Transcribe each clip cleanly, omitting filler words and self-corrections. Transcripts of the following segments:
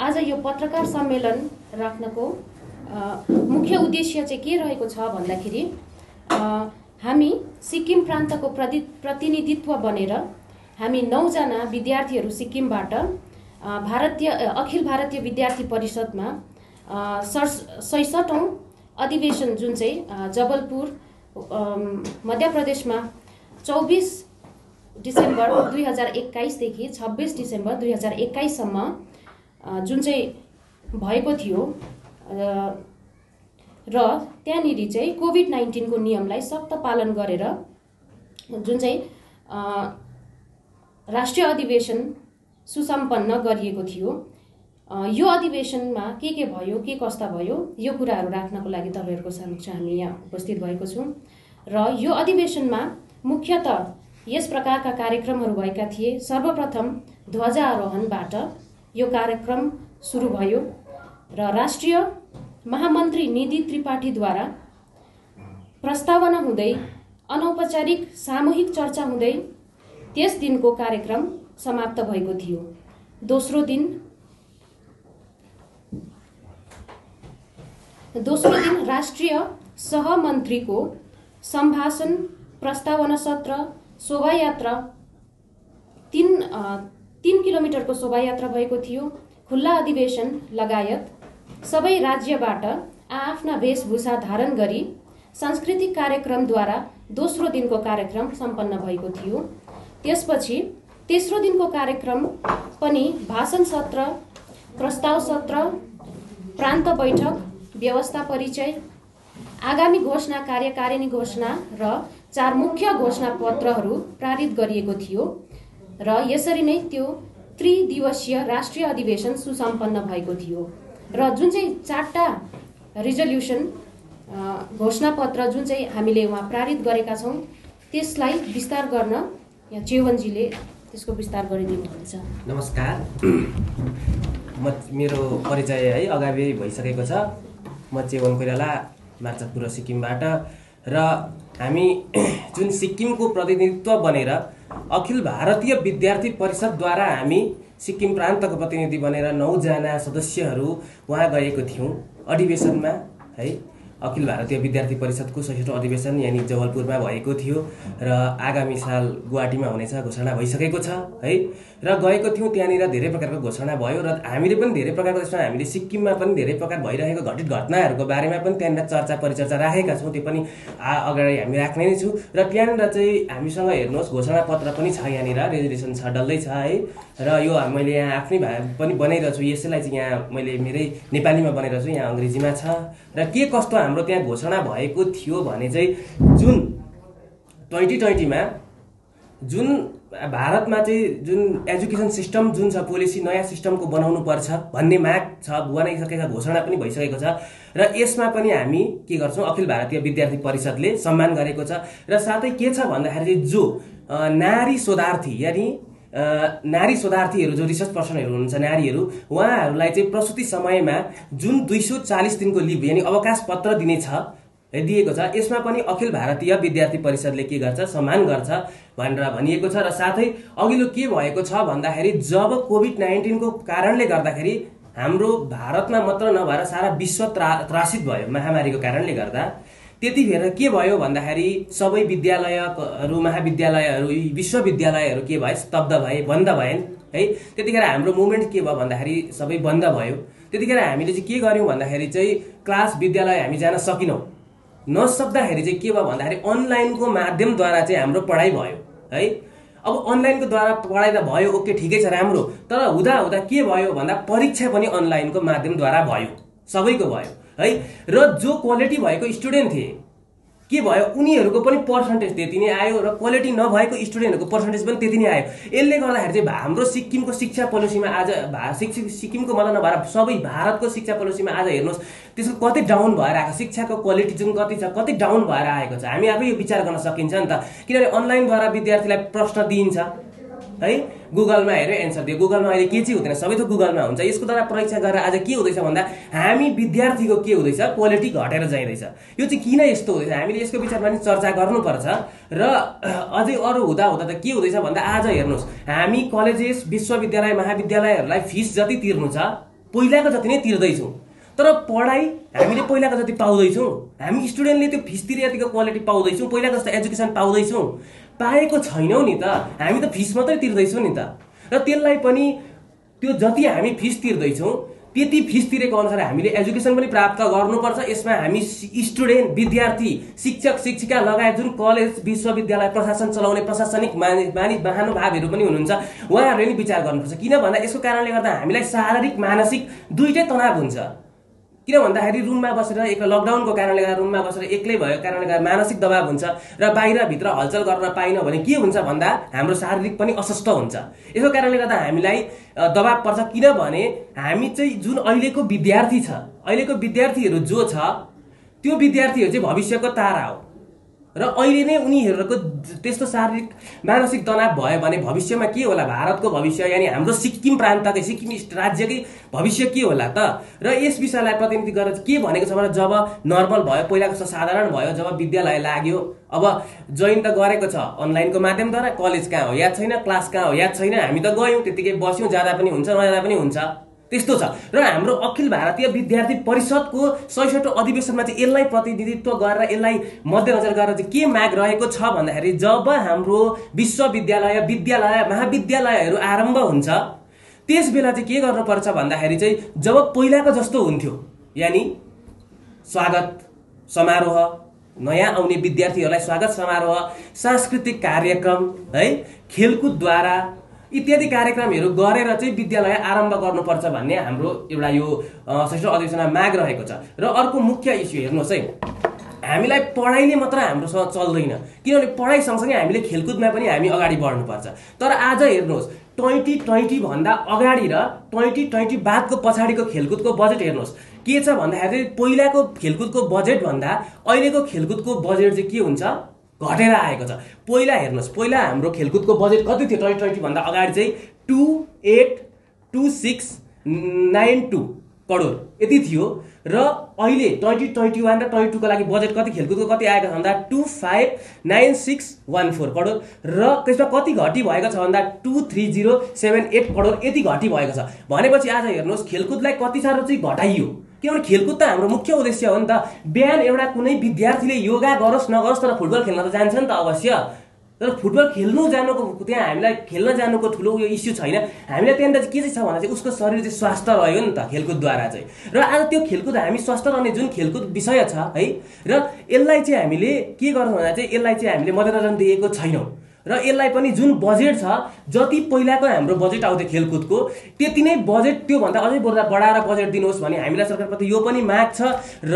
आज यो पत्रकार सम्मेलन राख्नको मुख्य उद्देश्य चाहिँ के रहेको छ भन्दाखेरि हामी सिक्किम प्रान्तको प्रतिनिधित्व बनेर हामी 9 जना विद्यार्थीहरू सिक्किमबाट अखिल भारतीय विद्यार्थी परिषदमा 67औं अधिवेशन जुन चाहिँ जबलपुर मध्य प्रदेशमा 24 डिसेम्बर 2021 देखि 26 डिसेम्बर 2021 सम्म जुन चाहिँ भएको थियो र त्यहाँनिर चाहिँ कोभिड-19 को नियमलाई सक्त पालन गरेर जुन चाहिँ राष्ट्रिय अधिवेशन सुसम्पन्न गरिएको थियो। यो अधिवेशनमा के भयो, के कस्ता भयो, यो कुराहरू राख्नको लागि तपाईहरुको समक्ष हामी यहाँ उपस्थित भएको छौं। र यो अधिवेशनमा मुख्यतः यस प्रकारका कार्यक्रमहरू भएका थिए। सर्वप्रथम ध्वजारोहणबाट यो कार्यक्रम सुरु भयो र राष्ट्रिय महामन्त्री निधि त्रिपाठीद्वारा प्रस्तावना हुँदै अनौपचारिक सामूहिक चर्चा हुँदै त्यस दिनको कार्यक्रम समाप्त भएको थियो। दोस्रो दिन राष्ट्रिय सहमन्त्रीको सम्भाषण, प्रस्तावना सत्र, शोभायात्रा 3 किलोमिटरको शोभायात्रा भएको थियो। खुल्ला अधिवेशन लगायत सबै राज्यबाट आफ्ना वेशभूषा धारण गरी सांस्कृतिक कार्यक्रमद्वारा दोस्रो दिनको कार्यक्रम सम्पन्न भएको थियो। त्यसपछि तेस्रो दिनको कार्यक्रम पनि भाषण सत्र, प्रस्ताव सत्र, प्रान्त बैठक, व्यवस्था परिचय, आगामी घोषणा, कार्यकारिणी घोषणा र 4 मुख्य घोषणा पत्रहरू पारित गरिएको थियो र यसरी नै त्यो त्रिदिवसीय राष्ट्रिय अधिवेशन सुसम्पन्न भएको थियो। र जुन चाहिँ 4टा रिजोल्युसन घोषणा पत्र जुन चाहिँ हामीले वहाँ पारित गरेका छौं त्यसलाई विस्तार गर्न यहाँ चेवनजीले त्यसको विस्तार गरिदिनुहुन्छ। नमस्कार, मेरो परिचय है अगावै भइसकेको छ। म चेवन कोइराला, मार्चपुर सिक्किमबाट र हामी जुन सिक्किमको प्रतिनिधित्व बनेर अखिल भारतीय विद्यार्थी परिषदद्वारा हामी सिक्किम प्रान्तको प्रतिनिधि बनेर 9 जना सदस्यहरू वहाँ गएको थियौं अधिवेशनमा है। अखिल भारतीय विद्यार्थी परिषदको 66औं अधिवेशन यानी जबलपुरमा भएको थियो र आगामी साल गुवाहाटीमा हुनेछ, घोषणा भइसकेको छ है। र गएको थियौं, त्यहाँनिर धेरै प्रकारको घोषणा भयो र हामीले पनि धेरै प्रकारको त्यसमा हामीले सिक्किममा पनि धेरै प्रकार भइरहेको घटित घटनाहरूको बारेमा पनि त्यहाँनिर चर्चा परिचर्चा राखेका छौं। त्यो पनि अगाडि हामी राख्ने नै छु। र त्यहाँनिर चाहिँ हामीसँग हेर्नुहोस् घोषणा पत्र पनि छ, यहाँनिर रेजुलेसन छ, डल्लै छ है। र यो मैले यहाँ आफ्नै पनि बनाइरहेको छु, यसैलाई चाहिँ यहाँ मैले मेरै नेपालीमा बनाइरहेको छु, यहाँ अंग्रेजीमा छ। र के कस्तो हाम्रो त्यहाँ घोषणा भएको थियो भने चाहिँ जुन 2020 मा जुन भारतमा चाहिँ जुन एजुकेसन सिस्टम जुन छ, पोलिसी नयाँ सिस्टमको बनाउनु पर्छ भन्ने माग छ, बनाइसकेको घोषणा पनि भइसकेको छ। र यसमा पनि हामी के गर्छौं, अखिल भारतीय विद्यार्थी परिषदले सम्मान गरेको छ। र साथै के छ भन्दाखेरि चाहिँ जो नारी शोधार्थी यानी नारी शोधार्थीहरू जो रिसर्च पर्सनहरू हुनुहुन्छ, नारीहरू, उहाँहरूलाई चाहिँ प्रसुति समयमा जुन 240 दिनको लिभ यानी अवकाश पत्र दिएको छ, यसमा पनि अखिल भारतीय विद्यार्थी परिषदले के गर्छ, सम्मान गर्छ भनेर भनिएको छ। र साथै अघिल्लो के भएको छ भन्दाखेरि जब कोभिड-19 को कारणले गर्दाखेरि हाम्रो भारतमा मात्र नभएर सारा विश्व त्रासित भयो महामारीको कारणले गर्दा, त्यतिखेर के भयो भन्दाखेरि सबै विद्यालयहरू, महाविद्यालयहरू, विश्वविद्यालयहरू के भए, स्तब्ध भए, बन्द भएन है। त्यतिखेर हाम्रो मुभमेन्ट के भयो भन्दाखेरि सबै बन्द भयो। त्यतिखेर हामीले चाहिँ के गर्यौं भन्दाखेरि चाहिँ क्लास विद्यालय हामी जान सकिनौं। नसक्दाखेरि चाहिँ के भयो भन्दाखेरि अनलाइनको माध्यमद्वारा चाहिँ हाम्रो पढाइ भयो है। अब अनलाइनको द्वारा पढाइ त भयो, ओके, ठिकै छ, राम्रो। तर हुँदा के भयो भन्दा परीक्षा पनि अनलाइनको माध्यमद्वारा भयो, सबैको भयो है। र जो क्वालिटी भएको स्टुडेन्ट थिए के भयो, उनीहरूको पनि पर्सेन्टेज त्यति नै आयो र क्वालिटी नभएको स्टुडेन्टहरूको पर्सेन्टेज पनि त्यति नै आयो। यसले गर्दाखेरि चाहिँ हाम्रो सिक्किमको शिक्षा पोलिसीमा आज सिक्किमको मात्र नभएर सबै भारतको शिक्षा पोलिसीमा आज हेर्नुहोस् त्यसको कति डाउन भएर आएको, शिक्षाको क्वालिटी जुन कति छ, कति डाउन भएर आएको छ। हामी आफै यो विचार गर्न सकिन्छ नि त, किनभने अनलाइनद्वारा विद्यार्थीलाई प्रश्न दिइन्छ है, गुगलमा हेरेर एन्सर दियो। गुगलमा अहिले के चाहिँ हुँदैन, सबै त गुगलमा हुन्छ। यसको द्वारा परीक्षा गरेर आज के हुँदैछ भन्दा हामी विद्यार्थीको के हुँदैछ, क्वालिटी घटेर जाँदैछ। यो चाहिँ किन यस्तो हुँदैछ, हामीले यसको विचारमा पनि चर्चा गर्नुपर्छ। र अझै अरू हुँदा त के हुँदैछ भन्दा आज हेर्नुहोस्, हामी कलेजेस, विश्वविद्यालय, महाविद्यालयहरूलाई फिस जति तिर्नु छ पहिलाको जति नै तिर्दैछौँ, तर पढाइ हामीले पहिलाको जति पाउँदैछौँ, हामी स्टुडेन्टले त्यो फिस तिरे यतिको क्वालिटी पाउँदैछौँ, पहिलाको जस्तो एजुकेसन पाउँदैछौँ, पाएको छैनौँ नि त। हामी त फिस मात्रै तिर्दैछौँ नि त। र त्यसलाई पनि त्यो जति हामी फिस तिर्दैछौँ त्यति फिस तिरेको अनुसार हामीले एजुकेसन पनि प्राप्त गर्नुपर्छ। यसमा हामी स्टुडेन्ट, विद्यार्थी, शिक्षक शिक्षिका लगायत जुन कलेज विश्वविद्यालय प्रशासन चलाउने प्रशासनिक महानुभावहरू पनि हुनुहुन्छ, उहाँहरूले पनि विचार गर्नुपर्छ। किन भन्दा यसको कारणले गर्दा हामीलाई शारीरिक मानसिक दुईटै तनाव हुन्छ। किन भन्दाखेरि रुममा बसेर एक लकडाउनको कारणले गर्दा रुममा बसेर एक्लै भएको कारणले गर्दा मानसिक दबाव हुन्छ र बाहिरभित्र हलचल गर्न पाइनँ भने के हुन्छ भन्दा हाम्रो शारीरिक पनि अस्वस्थ हुन्छ। यसको कारणले गर्दा हामीलाई दबाव पर्छ। किनभने हामी चाहिँ जुन अहिलेको विद्यार्थी छ, अहिलेको विद्यार्थीहरू जो छ त्यो विद्यार्थीहरू चाहिँ भविष्यको तारा हो र अहिले नै उनीहरूको त्यस्तो शारीरिक मानसिक तनाव भयो भने भविष्यमा के होला? भारतको भविष्य यानि हाम्रो सिक्किम प्रान्तकै, सिक्किम राज्यकै भविष्य के होला त? र यस विषयलाई प्रतिनिधि गरेर के भनेको छ भने जब नर्मल भयो, पहिलाको जस्तो साधारण भयो, जब विद्यालय लाग्यो, अब जोइन त गरेको छ अनलाइनको माध्यमद्वारा, कलेज कहाँ हो याद छैन, क्लास कहाँ हो याद छैन, हामी त गयौँ, त्यतिकै बस्यौँ, जाँदा पनि हुन्छ नजाँदा पनि हुन्छ, त्यस्तो छ। र हाम्रो अखिल भारतीय विद्यार्थी परिषदको 66औं अधिवेशनमा चाहिँ यसलाई प्रतिनिधित्व गरेर यसलाई मध्यनजर गरेर चाहिँ के माग रहेको छ भन्दाखेरि जब हाम्रो विश्वविद्यालय, विद्यालय, महाविद्यालयहरू आरम्भ हुन्छ त्यस बेला चाहिँ के गर्नुपर्छ भन्दाखेरि चाहिँ जब पहिलाको जस्तो हुन्थ्यो, यानी स्वागत समारोह, नयाँ आउने विद्यार्थीहरूलाई स्वागत समारोह, सांस्कृतिक कार्यक्रम है, खेलकुदद्वारा इत्यादि कार्यक्रमहरू गरेर चाहिँ विद्यालय आरम्भ गर्नुपर्छ भन्ने हाम्रो एउटा यो 66औं अधिवेशनमा माग रहेको छ। र अर्को मुख्य इस्यु हेर्नुहोस् है, हामीलाई पढाइले मात्र हाम्रोसँग चल्दैन, किनभने पढाइ सँगसँगै हामीले खेलकुदमा पनि हामी अगाडि बढ्नुपर्छ। तर आज हेर्नुहोस् 2020 भन्दा अगाडि र 2020 बादको पछाडिको खेलकुदको बजेट हेर्नुहोस् के छ भन्दाखेरि पहिलाको खेलकुदको बजेट भन्दा अहिलेको खेलकुदको बजेट चाहिँ के हुन्छ? घटेर आएको छ। पहिला हेर्नुहोस्, पहिला हाम्रो खेलकुदको बजेट कति थियो? 2020 भन्दा अगाडि चाहिँ 282692 करोड यति थियो र अहिले 2021 र 2022 को लागि बजेट कति खेलकुदको कति आएको छ भन्दा 259614 करोड र त्यसमा कति घटी भएको छ भन्दा 23078 करोड यति घटी भएको छ। भनेपछि आज हेर्नुहोस् खेलकुदलाई कति साह्रो चाहिँ घटाइयो, किनभने खेलकुद त हाम्रो मुख्य उद्देश्य हो नि त। बिहान एउटा कुनै विद्यार्थीले योगा गरोस् नगरोस् तर फुटबल खेल्न त जान्छ नि त अवश्य। तर फुटबल खेल्नु जानुको त्यहाँ हामीलाई खेल्न जानुको ठुलो यो इस्यु छैन। हामीलाई त्यहाँनिर के चाहिँ छ भन्दा चाहिँ उसको शरीर चाहिँ स्वस्थ रह्यो नि त खेलकुदद्वारा चाहिँ। र आज त्यो खेलकुद हामी स्वस्थ रहने जुन खेलकुद विषय छ है, र यसलाई चाहिँ हामीले के गर्नु भन्दा चाहिँ यसलाई चाहिँ हामीले मध्यनजर दिएको छैनौँ। र यसलाई पनि जुन बजेट छ, जति पहिलाको हाम्रो बजेट आउँथ्यो खेलकुदको त्यति नै बजेट त्योभन्दा अझै बढाएर बजेट दिनुहोस् भन्ने हामीलाई सरकारप्रति यो पनि माग छ। र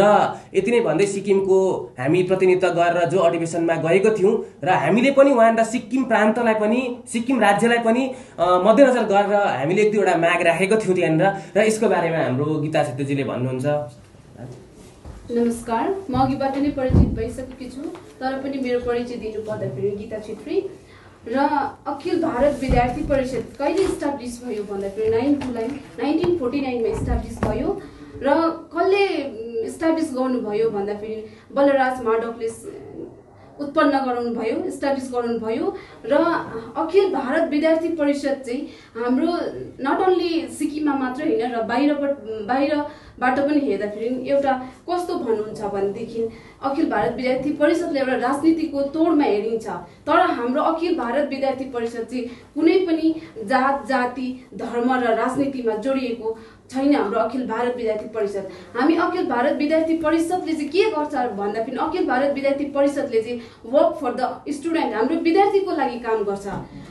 यति नै भन्दै सिक्किमको हामी प्रतिनिधित्व गरेर जो अधिवेशनमा गएको थियौँ र हामीले पनि वहाँनिर सिक्किम प्रान्तलाई पनि, सिक्किम राज्यलाई पनि मध्यनजर गरेर हामीले एक दुईवटा माग राखेको थियौँ त्यहाँनिर, र यसको बारेमा हाम्रो गीता छेत्रीजीले भन्नुहुन्छ। नमस्कार, म अघिबाट नै परिचित भइसकेकी छु, तर पनि मेरो परिचय दिनु पर्दाखेरि गीता छेत्री। र अखिल भारत विद्यार्थी परिषद कहिले इस्टाब्लिस भयो भन्दाखेरि 9 जुलाई 1949 मा इस्टाब्लिस भयो। र कसले इस्टाब्लिस गर्नुभयो भन्दाखेरि बलराज मार्डोकले उत्पन्न गराउनु भयो, इस्टाब्लिस गराउनु भयो। र अखिल भारत विद्यार्थी परिषद चाहिँ हाम्रो नट ओन्ली सिक्किममा मात्र होइन र बाहिरबाट पनि हेर्दाखेरि एउटा कस्तो भन्नुहुन्छ भनेदेखि अखिल भारत विद्यार्थी परिषदले एउटा राजनीतिको तोडमा हेरिन्छ। तर हाम्रो अखिल भारत विद्यार्थी परिषद चाहिँ कुनै पनि जात जाति धर्म र राजनीतिमा जोडिएको छैन। हाम्रो अखिल भारत विद्यार्थी परिषद, हामी अखिल भारत विद्यार्थी परिषदले चाहिँ के गर्छ भन्दाखेरि अखिल भारत विद्यार्थी परिषदले चाहिँ वर्क फर द स्टुडेन्ट, हाम्रो विद्यार्थीको लागि काम गर्छ।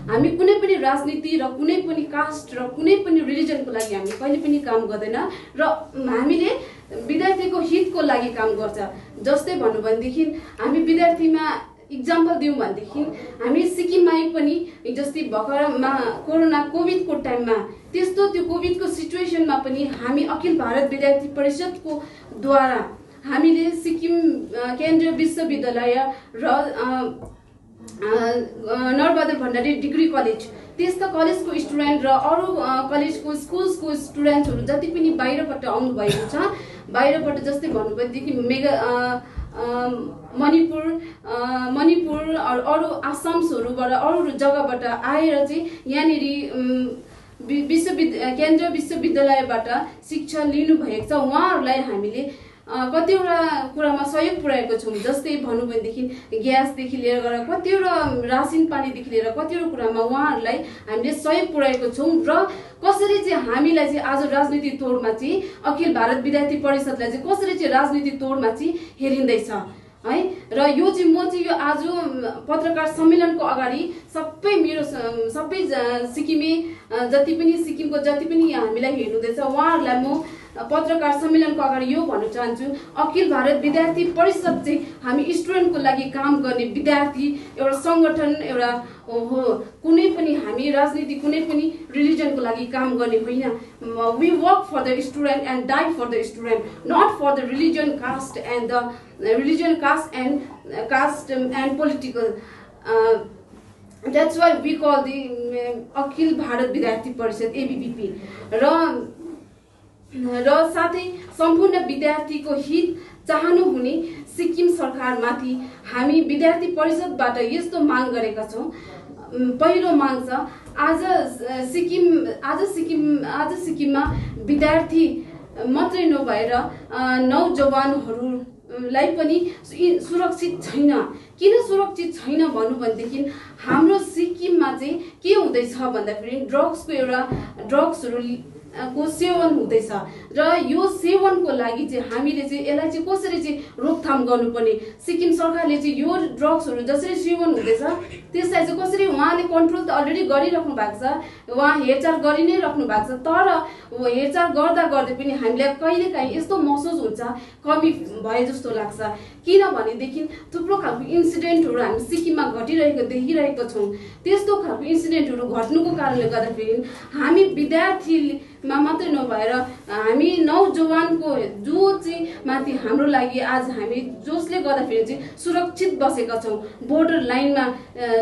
हामी कुनै पनि राजनीति र कुनै पनि कास्ट र कुनै पनि रिलिजनको लागि हामी कहिले पनि काम गर्दैन र हामीले विद्यार्थीको हितको लागि काम गर्छ। जस्तै भन्नु भनेदेखि हामी विद्यार्थीमा इक्जाम्पल दिउँ भनेदेखि हामी सिक्किममा पनि जस्तै भर्खरमा कोरोना कोभिडको टाइममा त्यस्तो त्यो कोभिडको सिचुएसनमा पनि हामी अखिल भारत विद्यार्थी परिषदको द्वारा हामीले सिक्किम केन्द्रीय विश्वविद्यालय र नरबहादुर भण्डारी डिग्री कलेज त्यस्ता कलेजको स्टुडेन्ट र अरू कलेजको स्कुल्सको स्टुडेन्टहरू जति पनि बाहिरबाट आउनुभएको छ, बाहिरबाट जस्तै भन्नुभएदेखि मणिपुर अरू आसामहरूबाट अरू जग्गाबाट आएर चाहिँ यहाँनिर केन्द्रीय विश्वविद्यालयबाट शिक्षा लिनुभएको छ उहाँहरूलाई हामीले कतिवटा कुरामा सहयोग पुर्याएको छौँ। जस्तै भनौँ भनेदेखि ग्यासदेखि लिएर गएर कतिवटा रासिन पानीदेखि लिएर कतिवटा कुरामा उहाँहरूलाई हामीले सहयोग पुर्याएको छौँ। र कसरी चाहिँ हामीलाई चाहिँ आज राजनीतिक तौरमा चाहिँ अखिल भारत विद्यार्थी परिषदलाई चाहिँ कसरी चाहिँ राजनीतिक तौरमा चाहिँ हेरिँदैछ है। र यो चाहिँ म चाहिँ यो आज पत्रकार सम्मेलनको अगाडि सबै सिक्किमे जति पनि सिक्किमको जति पनि हामीलाई हेर्नुहुँदैछ उहाँहरूलाई म पत्रकार सम्मेलनको अगाडि यो भन्न चाहन्छु, अखिल भारत विद्यार्थी परिषद चाहिँ हामी स्टुडेन्टको लागि काम गर्ने विद्यार्थी एउटा सङ्गठन एउटा हो। कुनै पनि हामी राजनीति कुनै पनि रिलिजनको लागि काम गर्ने होइन। We work for the student and die for the student, not for the religion caste and political. That's why we call the Akhil Bharat Vidyarthi Parishad ABVP। र साथै सम्पूर्ण विद्यार्थीको हित चाहनुहुने सिक्किम सरकारमाथि हामी विद्यार्थी परिषदबाट यस्तो माग गरेका छौँ। पहिलो माग छ, आज सिक्किममा विद्यार्थी मात्रै नभएर नौजवानहरूलाई पनि सुरक्षित छैन। किन सुरक्षित छैन भन्नु भनेदेखि हाम्रो सिक्किममा चाहिँ के हुँदैछ भन्दाखेरि ड्रग्सहरू को सेवन हुँदैछ र यो सेवनको लागि चाहिँ हामीले चाहिँ यसलाई चाहिँ कसरी चाहिँ रोकथाम गर्नुपर्ने, सिक्किम सरकारले चाहिँ यो ड्रग्सहरू जसरी सेवन हुँदैछ त्यसलाई चाहिँ कसरी उहाँले कन्ट्रोल त अलरेडी गरिराख्नु भएको छ, उहाँ हेरचाह गरि नै राख्नु भएको छ। तर हेरचाह गर्दा गर्दै पनि हामीलाई कहिलेकाहीँ यस्तो महसुस हुन्छ कमी भए जस्तो लाग्छ। किनभनेदेखि थुप्रो खालको इन्सिडेन्टहरू हामी सिक्किममा घटिरहेको देखिरहेको छौँ। त्यस्तो खालको इन्सिडेन्टहरू घट्नुको कारणले गर्दाखेरि हामी विद्यार्थीमा मात्रै नभएर हामी नौजवानको जो चाहिँ माथि हाम्रो लागि आज हामी जसले गर्दाखेरि चाहिँ सुरक्षित बसेका छौँ, बोर्डर लाइनमा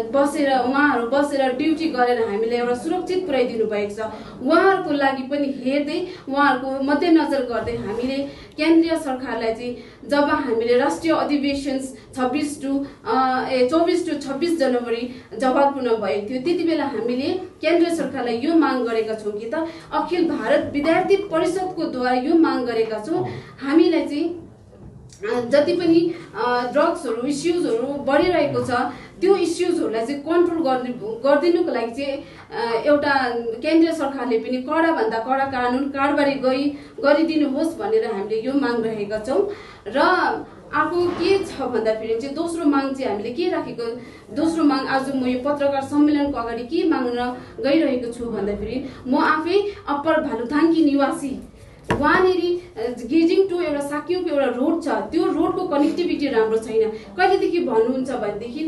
उहाँहरू बसेर ड्युटी गरेर हामीलाई एउटा सुरक्षित पुर्याइदिनु भएको छ। उहाँहरूको लागि पनि हेर्दै उहाँहरूको मध्यनजर गर्दै हामीले केन्द्रीय सरकारलाई चाहिँ जब हामीले राष्ट्रिय अधिवेशन 24 to 26 जनवरी जवाबपूर्ण भएको थियो त्यति बेला हामीले केन्द्रीय सरकारलाई यो माग गरेका छौँ कि त अखिल भारत विद्यार्थी परिषदको द्वारा यो माग गरेका छौँ हामीलाई चाहिँ जति पनि ड्रग्सहरू इस्युजहरू बढिरहेको छ त्यो इस्युजहरूलाई चाहिँ कन्ट्रोल गरिदिनुको लागि चाहिँ एउटा केन्द्रीय सरकारले पनि कडाभन्दा कडा कानुन कारबाही गरिदिनुहोस् भनेर हामीले यो माग राखेका छौँ। र अर्को के छ भन्दाखेरि चाहिँ दोस्रो माग चाहिँ हामीले के राखेको, दोस्रो माग आज म यो पत्रकार सम्मेलनको अगाडि के माग्न गइरहेको छु भन्दाखेरि म आफै अप्पर भालुथाङकी निवासी, वहाँनेरि गेजिङ टु एउटा साक्योको एउटा रोड छ, त्यो रोडको कनेक्टिभिटी राम्रो छैन। कहिलेदेखि भन्नुहुन्छ भनेदेखि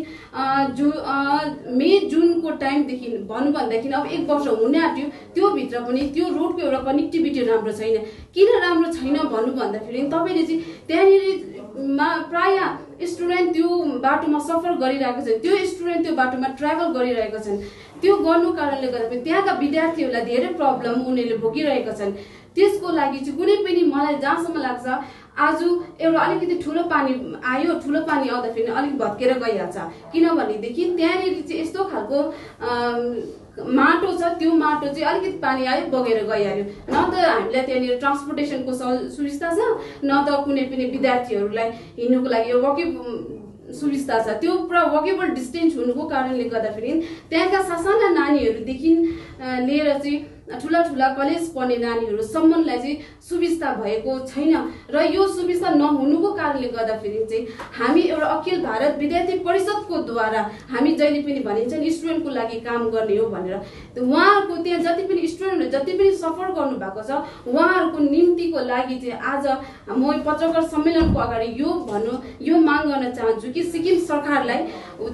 मे जुनको टाइमदेखि भन्नु भन्दाखेरि अब 1 वर्ष हुने आँट्यो, त्यो भित्र पनि त्यो रोडको एउटा कनेक्टिभिटी राम्रो छैन। किन राम्रो छैन भन्नु भन्दाखेरि तपाईँले चाहिँ त्यहाँनिर प्राय स्टुडेन्ट त्यो बाटोमा सफर गरिरहेको छन्, त्यो स्टुडेन्ट त्यो बाटोमा ट्राभल गरिरहेका छन्। त्यो गर्नु कारणले गर्दा त्यहाँका विद्यार्थीहरूलाई धेरै प्रब्लम उनीहरूले भोगिरहेका छन्। त्यसको लागि चाहिँ कुनै पनि मलाई जहाँसम्म लाग्छ आज एउटा अलिकति ठुलो पानी आयो, ठुलो पानी आउँदाखेरि अलिक भत्केर गइहाल्छ। किनभनेदेखि त्यहाँनिर चाहिँ यस्तो खालको माटो छ, त्यो माटो चाहिँ अलिकति पानी आयो बगेर गइहाल्यो। न त हामीलाई त्यहाँनिर ट्रान्सपोर्टेसनको सुविस्ता छ, न त कुनै पनि विद्यार्थीहरूलाई हिँड्नुको लागि सुविस्ता छ। त्यो पुरा वकेबल डिस्टेन्स हुनुको कारणले गर्दाखेरि त्यहाँका सासाना नानीहरूदेखि लिएर चाहिँ ठुला कलेज पढ्ने नानीहरूसम्मलाई चाहिँ सुविस्ता भएको छैन। र यो सुविस्ता नहुनुको कारणले गर्दाखेरि चाहिँ हामी एउटा अखिल भारत विद्यार्थी परिषदको द्वारा हामी जहिले पनि भनिन्छ नि स्टुडेन्टको लागि काम गर्ने हो भनेर, उहाँहरूको त्यहाँ जति पनि स्टुडेन्टहरू जति पनि सफर गर्नु भएको छ उहाँहरूको निम्तिको लागि चाहिँ आज म पत्रकार सम्मेलनको अगाडि यो माग गर्न चाहन्छु कि सिक्किम सरकारलाई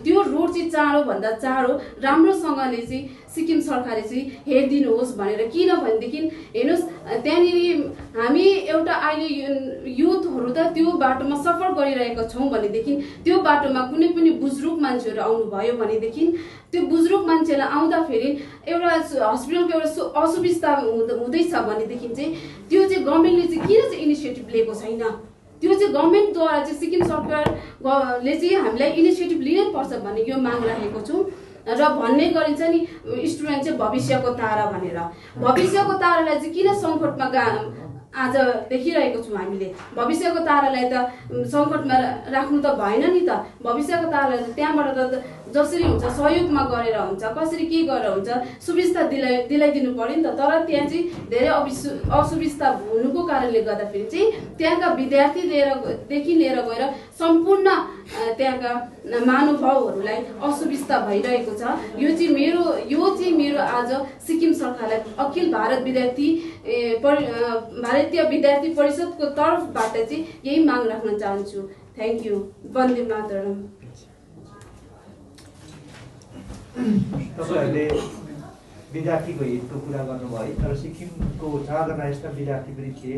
त्यो रोड चाहिँ चाँडोभन्दा चाँडो राम्रोसँगले चाहिँ सिक्किम सरकारले चाहिँ हेरिदिनुहोस् भनेर। किनभनेदेखि हेर्नुहोस् त्यहाँनिर हामी एउटा अहिले युथहरू त त्यो बाटोमा सफर गरिरहेका छौँ भनेदेखि त्यो बाटोमा कुनै पनि बुजुर्ग मान्छेहरू आउनुभयो भनेदेखि त्यो बुजुर्ग मान्छेलाई आउँदाखेरि एउटा हस्पिटलको एउटा असुविस्ता हुँदैछ भनेदेखि चाहिँ त्यो चाहिँ गभर्मेन्टले चाहिँ किन चाहिँ इनिसिएटिभ लिएको छैन, त्यो चाहिँ गभर्मेन्टद्वारा चाहिँ सिक्किम सरकारले चाहिँ हामीलाई इनिसिएटिभ लिनै पर्छ भन्ने यो माग राखेको छौँ। र भन्ने गरिन्छ नि स्टुडेन्ट चाहिँ भविष्यको तारा भनेर। भविष्यको तारालाई चाहिँ किन सङ्कटमा आज देखिरहेको छौँ हामीले? भविष्यको तारालाई त सङ्कटमा राख्नु त भएन नि त। भविष्यको तारालाई त त्यहाँबाट त जसरी हुन्छ सहयोगमा गरेर हुन्छ, कसरी के गरेर हुन्छ सुविस्ता दिलाइदिनु पर्यो नि त। तर त्यहाँ चाहिँ धेरै असुविस्ता हुनुको कारणले गर्दाखेरि चाहिँ त्यहाँका विद्यार्थीदेखि लिएर गएर सम्पूर्ण त्यहाँका महानुभावहरूलाई असुविस्ता भइरहेको छ। यो चाहिँ मेरो आज सिक्किम सरकारलाई अखिल भारतीय विद्यार्थी परिषदको तर्फबाट चाहिँ यही माग राख्न चाहन्छु। Thank you. वन्दे मातरम। तपाईँहरूले विद्यार्थीको हितको कुरा गर्नुभयो, तर सिक्किमको 4जना यस्ता विद्यार्थी पनि थिए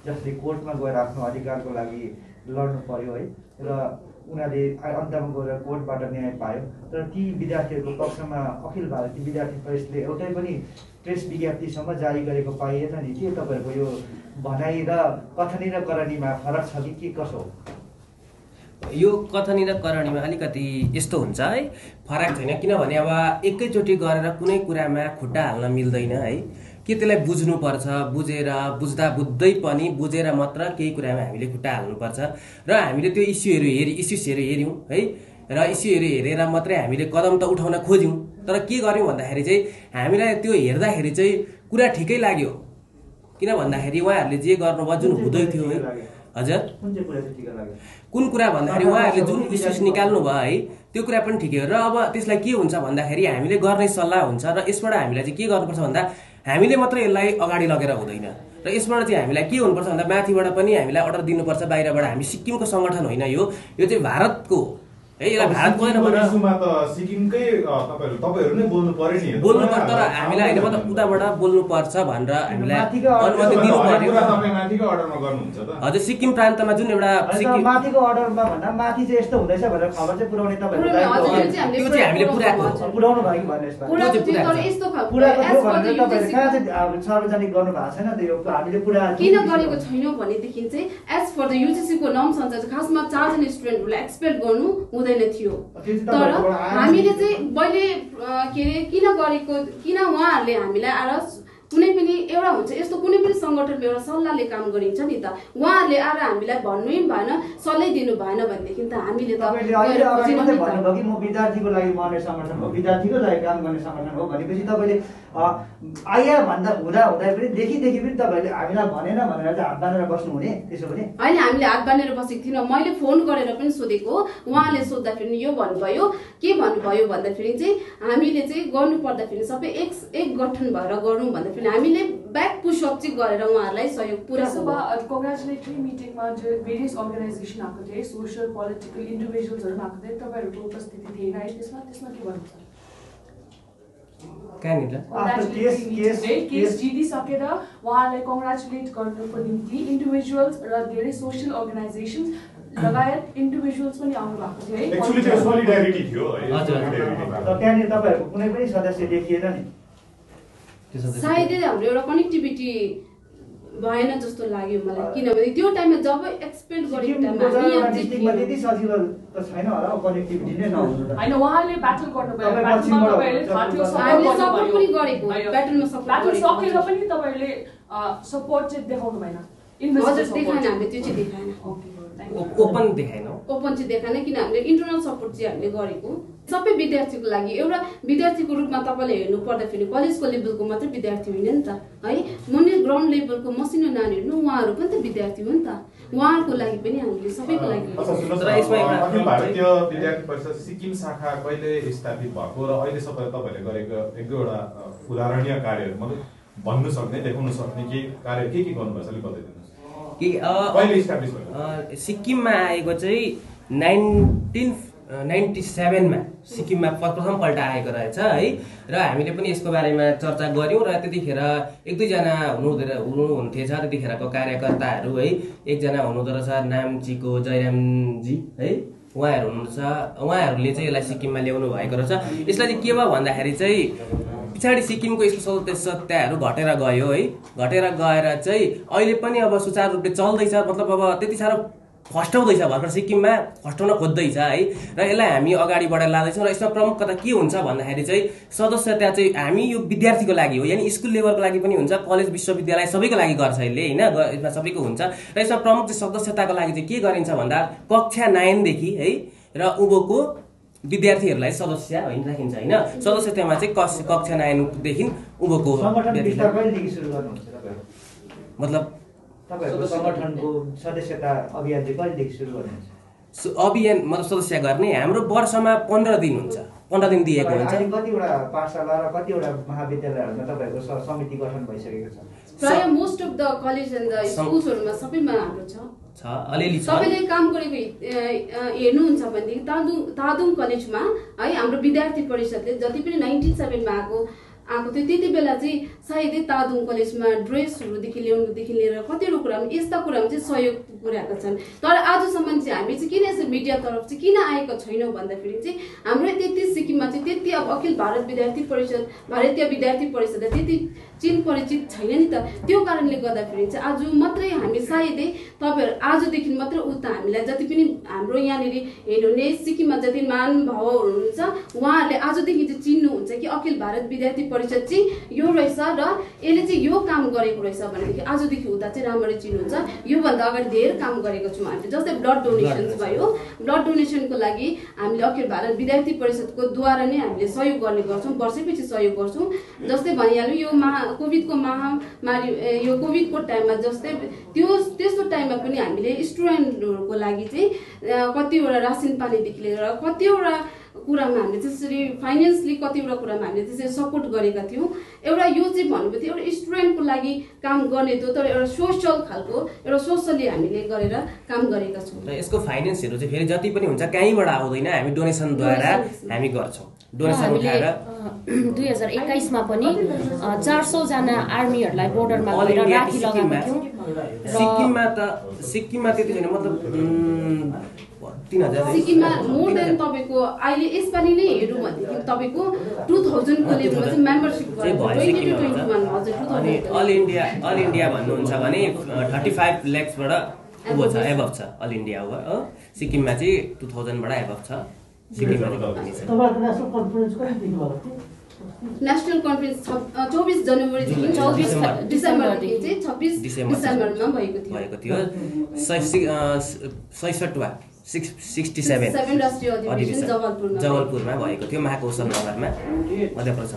जसले कोर्टमा गएर आफ्नो अधिकारको लागि लड्नु पर्यो है, र उनीहरूले अन्तमा गएर कोर्टबाट न्याय पायो। तर ती विद्यार्थीहरूको पक्षमा अखिल भारतीय विद्यार्थी परिषदले एउटै पनि प्रेस विज्ञप्तिसम्म जारी गरेको पाइएन नि। के तपाईँहरूको यो भनाइ र कथनी र करणीमा फरक छ कि के कसो हो? यो कथनी र करणीमा अलिकति यस्तो हुन्छ है, फरक छैन। किनभने अब एकैचोटि गरेर कुनै कुरामा खुट्टा हाल्न मिल्दैन है। के त्यसलाई बुझ्नुपर्छ, बुझ्दै पनि बुझेर मात्र केही कुरामा हामीले खुट्टा हाल्नुपर्छ। र हामीले त्यो इस्युसहरू हेऱ्यौँ है, र इस्युहरू हेरेर मात्रै हामीले कदम त उठाउन खोज्यौँ। तर के गर्यौँ भन्दाखेरि चाहिँ हामीलाई त्यो हेर्दाखेरि चाहिँ कुरा ठिकै लाग्यो। किन भन्दाखेरि उहाँहरूले जे गर्नुभयो, जुन हुँदै थियो है। हजुर, कुन कुरा भन्दाखेरि उहाँहरूले जुन इस्युज निकाल्नु भयो है, त्यो कुरा पनि ठिकै हो। र अब त्यसलाई के हुन्छ भन्दाखेरि हामीले गर्ने सल्लाह हुन्छ, र यसबाट हामीलाई चाहिँ के गर्नुपर्छ भन्दा हामीले मात्र यसलाई अगाडि लगेर हुँदैन। र यसबाट चाहिँ हामीलाई के हुनुपर्छ भन्दा माथिबाट पनि हामीलाई अर्डर दिनुपर्छ। बाहिरबाट हामी सिक्किमको सङ्गठन होइन, यो चाहिँ भारतको है। यसलाई भारतको होइन भनेर सिक्किमकै तपाईँहरू नै बोल्नु पर्यो नि, बोल्नु पर्छ। तर हामीलाई होइन मतलब उताबाट बोल्नु पर्छ भनेर हामीलाई अनुमति दिनु पर्यो। माथिको अर्डरमा गर्नुहुन्छ त? हजुर, सिक्किम प्रान्तमा जुन एउटा माथिको अर्डरमा भन्दा माथि चाहिँ यस्तो हुँदैछ भनेर खबर चाहिँ पुर्याउने त्यो चाहिँ हामीले पुर्याउनु भयो कि भन्ने सार्वजनिक गर्नु भएको छैन त्यो हामीले पुरा किन गरेको छैनौँ भनेदेखि चाहिँ एज फर द युजिसीको नर्म्स अनुसार खासमा 4जना स्टुडेन्टहरूलाई एक्सपेक्ट गर्नु हुँदैन थियो। तर हामीले चाहिँ मैले के अरे किन उहाँहरूले हामीलाई आएर कुनै पनि एउटा हुन्छ यस्तो कुनै पनि सङ्गठनमा एउटा सल्लाहले काम गरिन्छ नि त। उहाँहरूले आएर हामीलाई भन्नु भएन, सल्लाह दिनु भएन भनेदेखि त हामीले त भन्नुभयो कि म विद्यार्थीको लागि मर्ने सङ्गठन हो, विद्यार्थीको लागि काम गर्ने सङ्गठन हो भनेपछि तपाईँले आइया भन्दा हुँदै पनि देखि पनि तपाईँहरूले हामीलाई भनेन भनेर चाहिँ हात बाँधेर बस्नु हुने? त्यसो भने होइन, हामीले हात बाँधेर बसेको थिएन। मैले फोन गरेर पनि सोधेको, उहाँले सोद्धाखेरि यो भन्नुभयो। के भन्नुभयो भन्दाखेरि चाहिँ हामीले चाहिँ गर्नु पर्दाखेरि सबै एक गठन भएर गरौँ भन्दाखेरि हामीले ब्याक पुसअप चाहिँ गरेर उहाँहरूलाई सहयोग पुरा कङ्ग्रेचुलेटरी मिटिङमा जो भेरियस अर्गनाइजेसन आएको थिए, सोसियल पोलिटिकल इन्डिभिजुअल्सहरू आएको थिए, तपाईँहरूको उपस्थिति थिएन है त्यसमा के भन्नुहुन्छ? केस जितिसकेर उहाँलाई कङ्ग्रेचुलेट गर्नुको निम्ति इन्डिभिजुअल्स र धेरै सोसियल अर्गनाइजेसन लगायत इन्डिभिजुअल्स पनि आउनु भएको थियो है। एक्चुअली त्यो सोलिडारिटी थियो है। त्यहाँनिर तपाईँहरूको कुनै पनि सदस्य देखिएन नि? सायदै हाम्रो एउटा कनेक्टिभिटी भएन जस्तो लाग्यो मलाई। किनभने त्यो टाइममा जब एक्सपेक्ट गरेको टाइममा त्यति सजिलो त छैन होला कनेक्टिभिटी नै नहुनु। हैन, उहाँले ब्याटल गर्नुभयो, हामीले सपोर्ट पनि गरेको, ब्याटलमा सकेर पनि तपाईहरुले सपोर्ट चाहिँ देखाउनु भएन। हजुर, देखाएन, हामीले त्यो चाहिँ देखाएन। ओपन चाहिँ देखाएन, किन हामीले इन्टरनल सपोर्ट चाहिँ हामीले गरेको सबै विद्यार्थीको लागि। एउटा विद्यार्थीको रूपमा तपाईँले हेर्नु पर्दाखेरि कलेजको लेभलको मात्रै विद्यार्थी होइन नि त है, मुनि ग्राउन्ड लेभलको मसिनो नानीहरू उहाँहरू पनि त विद्यार्थी हो नि त। उहाँहरूको लागि पनि हामीले सबैको लागि। अखिल भारतीय विद्यार्थी परिषद सिक्किम शाखा कहिले स्थापित भएको र अहिले तपाईँहरूले गरेको एक दुईवटा उदाहरणीय कार्यहरू मतलब भन्नु सक्ने, देखाउन सक्ने के कार्य के गर्नुभएको छ अलिक बताइदिनुहोस्। सिक्किममा आएको चाहिँ 1997 मा सिक्किममा प्रथमपल्ट आएको रहेछ है। र हामीले पनि यसको बारेमा चर्चा गऱ्यौँ र त्यतिखेर एक दुईजना हुनुहुन्थेछ त्यतिखेरको कार्यकर्ताहरू है। एकजना हुनुहुँदो रहेछ नाम्चीको जयरामजी है, उहाँहरू हुनुहुन्छ। उहाँहरूले चाहिँ यसलाई सिक्किममा ल्याउनु भएको रहेछ। यसलाई चाहिँ के भयो भन्दाखेरि चाहिँ पछाडि सिक्किमको यसको सदस्यताहरू घटेर गयो है। घटेर गएर चाहिँ अहिले पनि अब सुचारू रूपले चल्दैछ। मतलब अब त्यति साह्रो फस्टाउँदैछ, भर्खर सिक्किममा फस्टाउन खोज्दैछ है। र यसलाई हामी अगाडि बढाएर लाँदैछौँ र यसमा प्रमुख कथा के हुन्छ भन्दाखेरि चाहिँ सदस्यता चाहिँ हामी यो विद्यार्थीको लागि हो, यानि स्कुल लेभलको लागि पनि हुन्छ, कलेज विश्वविद्यालय सबैको लागि गर्छ यसले होइन, यसमा सबैको हुन्छ। र यसमा प्रमुख चाहिँ सदस्यताको लागि चाहिँ के गरिन्छ भन्दा कक्षा 9 देखि है र उँभोको विद्यार्थीहरूलाई सदस्य होइन राखिन्छ होइन। सदस्यतामा चाहिँ कक्षा 9 देखि उँभोको मतलब तपाईहरुको संगठनको सदस्यता अभियान चाहिँ कहिलेदेखि सुरु गर्नुहुन्छ? अभियान मतलब सदस्य गर्ने हाम्रो वर्षमा 15 दिन हुन्छ, 15 दिन दिएको हुन्छ। कतिवटा पाठशाला र कतिवटा महाविद्यालयहरूमा तपाईहरुको समिति गठन भइसकेको छ? प्राय most of the college and the स्कुल्सहरुमा सबैमा हाम्रो छ अलिअलि छ। सबैले काम गरेको हेर्नुहुन्छ भनेदेखि तादुङ कलेजमा है हाम्रो विद्यार्थी परिषदले जति पनि 97 मा आएको थियो त्यति बेला चाहिँ सायदै तादुङ कलेजमा ड्रेसहरूदेखि ल्याउनुदेखि लिएर कतिवटा कुरामा यस्ता कुरामा चाहिँ सहयोग पुर्याएका छन्। तर आजसम्म चाहिँ हामी चाहिँ किन यसो मिडिया तर्फ चाहिँ किन आएको छैनौँ भन्दाखेरि चाहिँ हाम्रो त्यति सिक्किममा चाहिँ त्यति अब अखिल भारत विद्यार्थी परिषद भारतीय विद्यार्थी परिषदलाई त्यति चिन परिचित छैन नि त। त्यो कारणले गर्दाखेरि चाहिँ आज मात्रै हामी सायदै तपाईँहरू आजदेखि मात्र उता हामीलाई जति पनि हाम्रो यहाँनिर हेर्नुहुने सिक्किममा जति महानुभावहरू हुनुहुन्छ उहाँहरूले आजदेखि चाहिँ चिन्नुहुन्छ कि अखिल भारत विद्यार्थी परिषद चाहिँ यो रहेछ र यसले चाहिँ यो काम गरेको रहेछ भनेदेखि आजदेखि उता चाहिँ राम्ररी चिन्नुहुन्छ। योभन्दा अगाडि धेरै काम गरेको छौँ हामीले, जस्तै ब्लड डोनेसन्स भयो, ब्लड डोनेसनको लागि हामीले अखिल भारत विद्यार्थी परिषदको द्वारा नै हामीले सहयोग गर्ने गर्छौँ, वर्षैपछि सहयोग गर्छौँ। जस्तै भनिहाल्यो यो कोभिडको महामारी यो कोभिडको टाइममा जस्तै त्यस्तो टाइममा पनि हामीले स्टुडेन्टहरूको लागि चाहिँ कतिवटा रासिन पानीदेखि लिएर कतिवटा कुरामा हामीले त्यसरी फाइनेन्सली कतिवटा कुरामा हामीले त्यसरी सपोर्ट गरेका थियौँ। एउटा यो चाहिँ भन्नुभयो एउटा स्टुडेन्टको लागि काम गर्ने थियो, तर एउटा सोसल खालको एउटा सोसली हामीले गरेर काम गरेका छौँ। र यसको फाइनेन्सहरू चाहिँ फेरि जति पनि हुन्छ कहीँबाट आउँदैन, हामी डोनेसनद्वारा हामी गर्छौँ। डोनेसन उठाएर 2021 मा पनि 400 जना आर्मीहरूलाई बोर्डरमा गएर राखी लगाएका थियौँ। सिक्किममा त्यति छैन, मतलब 3000 सिक्किममा मोर देन तपाईको अहिले यसपालि नै हेरौँ भनेदेखि तपाईको 2000 को लेभलमा चाहिँ मेम्बरशिप गरेको 20 to 21 हजुर 2000। अनि अल इन्डिया भन्नुहुन्छ भने 35 लाखबाट उँभो छ, एबभ छ अल इन्डिया हो। सिक्किममा चाहिँ 2000 बाट एबभ छ। सिक्किममा नेशनल कन्फरेन्स 24 जनवरीदेखि 24 डिसेम्बरदेखि चाहिँ 26 डिसेम्बरमा भएको थियो। 67 राष्ट्रिय अधिवेशन जबलपुरमा भएको थियो, महाकौशल नगरमा, मध्य प्रदेश।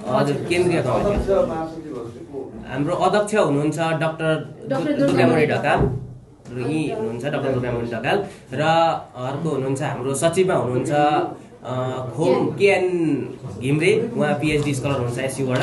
हजुर केन्द्रीय कमिटी। हाम्रो अध्यक्ष हुनुहुन्छ डाक्टर दुर्गामणि ढकाल, यी हुनुहुन्छ डाक्टर दुर्गामणि ढकाल, र अर्को हुनुहुन्छ हाम्रो सचिवमा हुनुहुन्छ खोम केएन घिम्रे, उहाँ PhD स्कलर हुनुहुन्छ SU बाट।